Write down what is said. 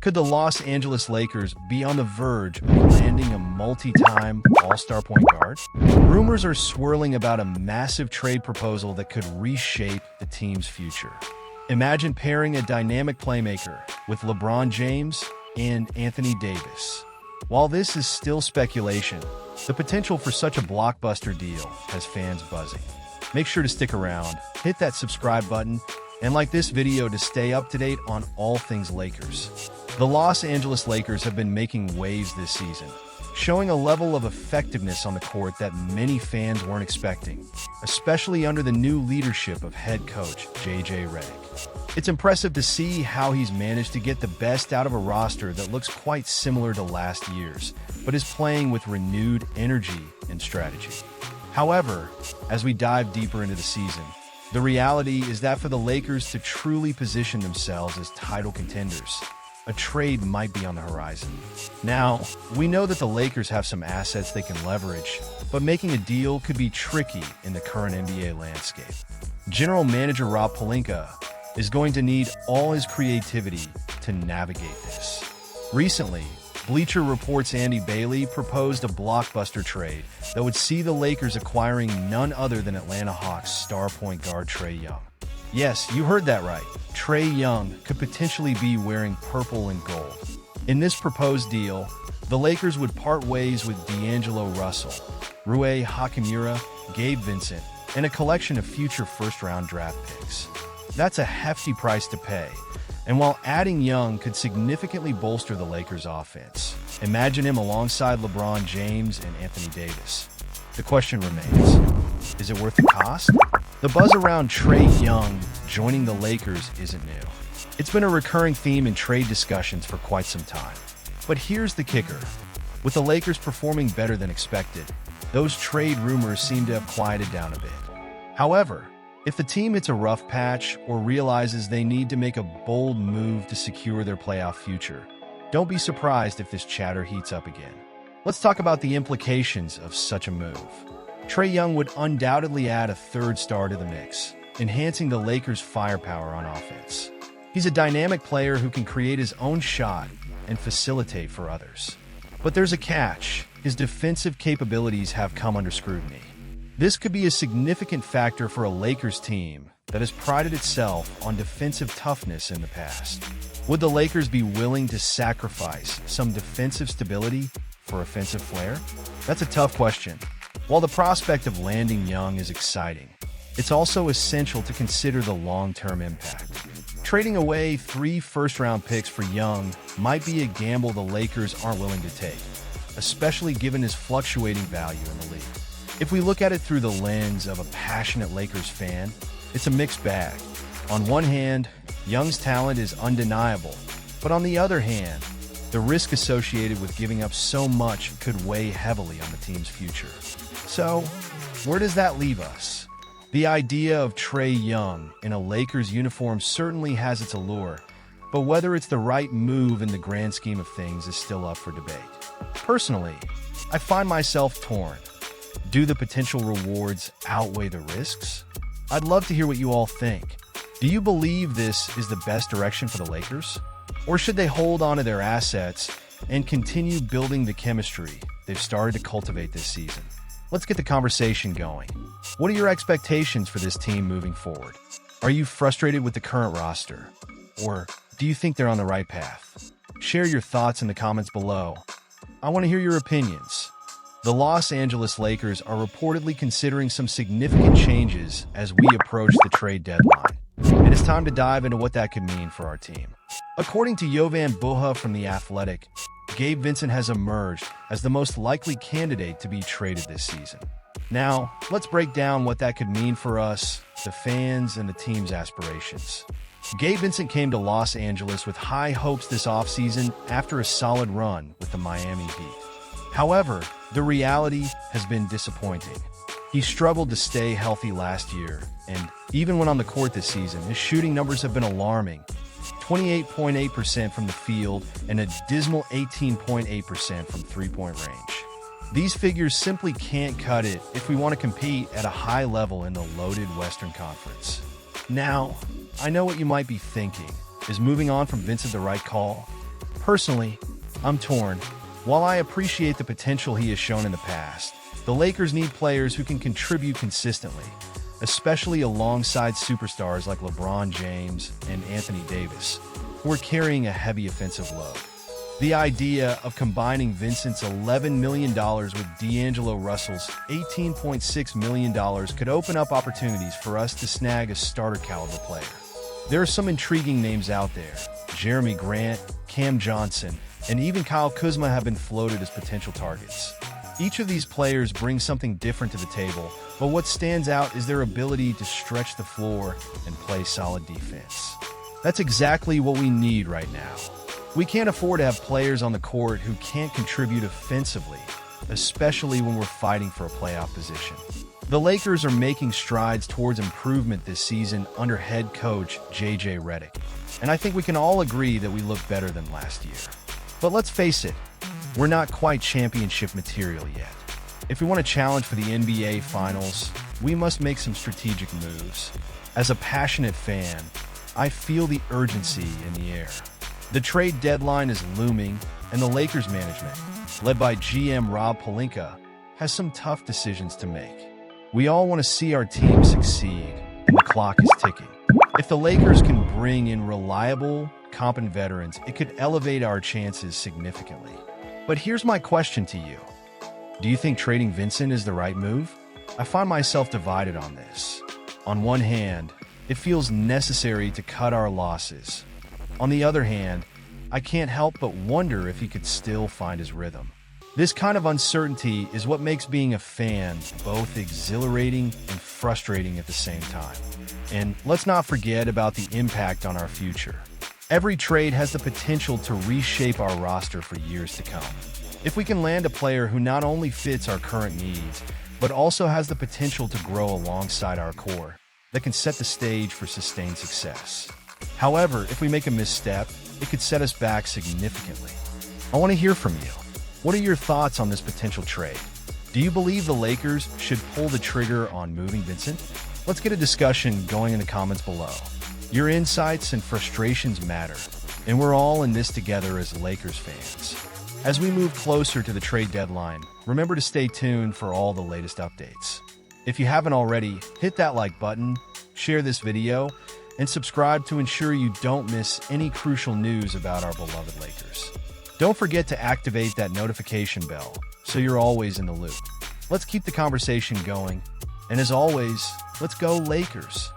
Could the Los Angeles Lakers be on the verge of landing a multi-time all-star point guard? Rumors are swirling about a massive trade proposal that could reshape the team's future. Imagine pairing a dynamic playmaker with LeBron James and Anthony Davis. While this is still speculation, the potential for such a blockbuster deal has fans buzzing. Make sure to stick around, hit that subscribe button, and like this video to stay up to date on all things Lakers. The Los Angeles Lakers have been making waves this season, showing a level of effectiveness on the court that many fans weren't expecting, especially under the new leadership of head coach J.J. Redick. It's impressive to see how he's managed to get the best out of a roster that looks quite similar to last year's, but is playing with renewed energy and strategy. However, as we dive deeper into the season, the reality is that for the Lakers to truly position themselves as title contenders, a trade might be on the horizon. Now, we know that the Lakers have some assets they can leverage, but making a deal could be tricky in the current NBA landscape. General Manager Rob Pelinka is going to need all his creativity to navigate this. Recently, Bleacher Report's Andy Bailey proposed a blockbuster trade that would see the Lakers acquiring none other than Atlanta Hawks star point guard Trey Young. Yes, you heard that right. Trey Young could potentially be wearing purple and gold. In this proposed deal, the Lakers would part ways with D'Angelo Russell, Rui Hachimura, Gabe Vincent, and a collection of future first-round draft picks. That's a hefty price to pay, and while adding Young could significantly bolster the Lakers' offense, imagine him alongside LeBron James and Anthony Davis. The question remains, is it worth the cost? The buzz around Trey Young joining the Lakers isn't new. It's been a recurring theme in trade discussions for quite some time. But here's the kicker. With the Lakers performing better than expected, those trade rumors seem to have quieted down a bit. However, if the team hits a rough patch or realizes they need to make a bold move to secure their playoff future, don't be surprised if this chatter heats up again. Let's talk about the implications of such a move. Trey Young would undoubtedly add a third star to the mix, enhancing the Lakers' firepower on offense. He's a dynamic player who can create his own shot and facilitate for others. But there's a catch. His defensive capabilities have come under scrutiny. This could be a significant factor for a Lakers team that has prided itself on defensive toughness in the past. Would the Lakers be willing to sacrifice some defensive stability for offensive flair? That's a tough question. While the prospect of landing Young is exciting, it's also essential to consider the long-term impact. Trading away 3 first-round picks for Young might be a gamble the Lakers aren't willing to take, especially given his fluctuating value in the league. If we look at it through the lens of a passionate Lakers fan, it's a mixed bag. On one hand, Young's talent is undeniable, but on the other hand, the risk associated with giving up so much could weigh heavily on the team's future. So, where does that leave us? The idea of Trey Young in a Lakers uniform certainly has its allure, but whether it's the right move in the grand scheme of things is still up for debate. Personally, I find myself torn. Do the potential rewards outweigh the risks? I'd love to hear what you all think. Do you believe this is the best direction for the Lakers? Or should they hold on to their assets and continue building the chemistry they've started to cultivate this season? Let's get the conversation going. What are your expectations for this team moving forward? Are you frustrated with the current roster? Or do you think they're on the right path? Share your thoughts in the comments below. I want to hear your opinions. The Los Angeles Lakers are reportedly considering some significant changes as we approach the trade deadline. And it's time to dive into what that could mean for our team. According to Jovan Buha from The Athletic, Gabe Vincent has emerged as the most likely candidate to be traded this season. Now, let's break down what that could mean for us, the fans, and the team's aspirations. Gabe Vincent came to Los Angeles with high hopes this offseason after a solid run with the Miami Heat. However, the reality has been disappointing. He struggled to stay healthy last year, and even when on the court this season, his shooting numbers have been alarming. 28.8% from the field and a dismal 18.8% from three-point range. These figures simply can't cut it if we want to compete at a high level in the loaded Western Conference. Now, I know what you might be thinking. Is moving on from Vincent the right call? Personally, I'm torn. While I appreciate the potential he has shown in the past, the Lakers need players who can contribute consistently, especially alongside superstars like LeBron James and Anthony Davis, who are carrying a heavy offensive load. The idea of combining Vincent's $11 million with D'Angelo Russell's $18.6 million could open up opportunities for us to snag a starter-caliber player. There are some intriguing names out there. Jeremy Grant, Cam Johnson, and even Kyle Kuzma have been floated as potential targets. Each of these players brings something different to the table, but what stands out is their ability to stretch the floor and play solid defense. That's exactly what we need right now. We can't afford to have players on the court who can't contribute offensively, especially when we're fighting for a playoff position. The Lakers are making strides towards improvement this season under head coach J.J. Redick, and I think we can all agree that we look better than last year. But let's face it, we're not quite championship material yet. If we want to challenge for the NBA Finals, we must make some strategic moves. As a passionate fan, I feel the urgency in the air. The trade deadline is looming, and the Lakers management, led by GM Rob Pelinka, has some tough decisions to make. We all want to see our team succeed, and the clock is ticking. If the Lakers can bring in reliable, competent veterans, it could elevate our chances significantly. But here's my question to you. Do you think trading Vincent is the right move? I find myself divided on this. On one hand, it feels necessary to cut our losses. On the other hand, I can't help but wonder if he could still find his rhythm. This kind of uncertainty is what makes being a fan both exhilarating and frustrating at the same time. And let's not forget about the impact on our future. Every trade has the potential to reshape our roster for years to come. If we can land a player who not only fits our current needs, but also has the potential to grow alongside our core, that can set the stage for sustained success. However, if we make a misstep, it could set us back significantly. I want to hear from you. What are your thoughts on this potential trade? Do you believe the Lakers should pull the trigger on moving Vincent? Let's get a discussion going in the comments below. Your insights and frustrations matter, and we're all in this together as Lakers fans. As we move closer to the trade deadline, remember to stay tuned for all the latest updates. If you haven't already, hit that like button, share this video, and subscribe to ensure you don't miss any crucial news about our beloved Lakers. Don't forget to activate that notification bell so you're always in the loop. Let's keep the conversation going, and as always, let's go Lakers!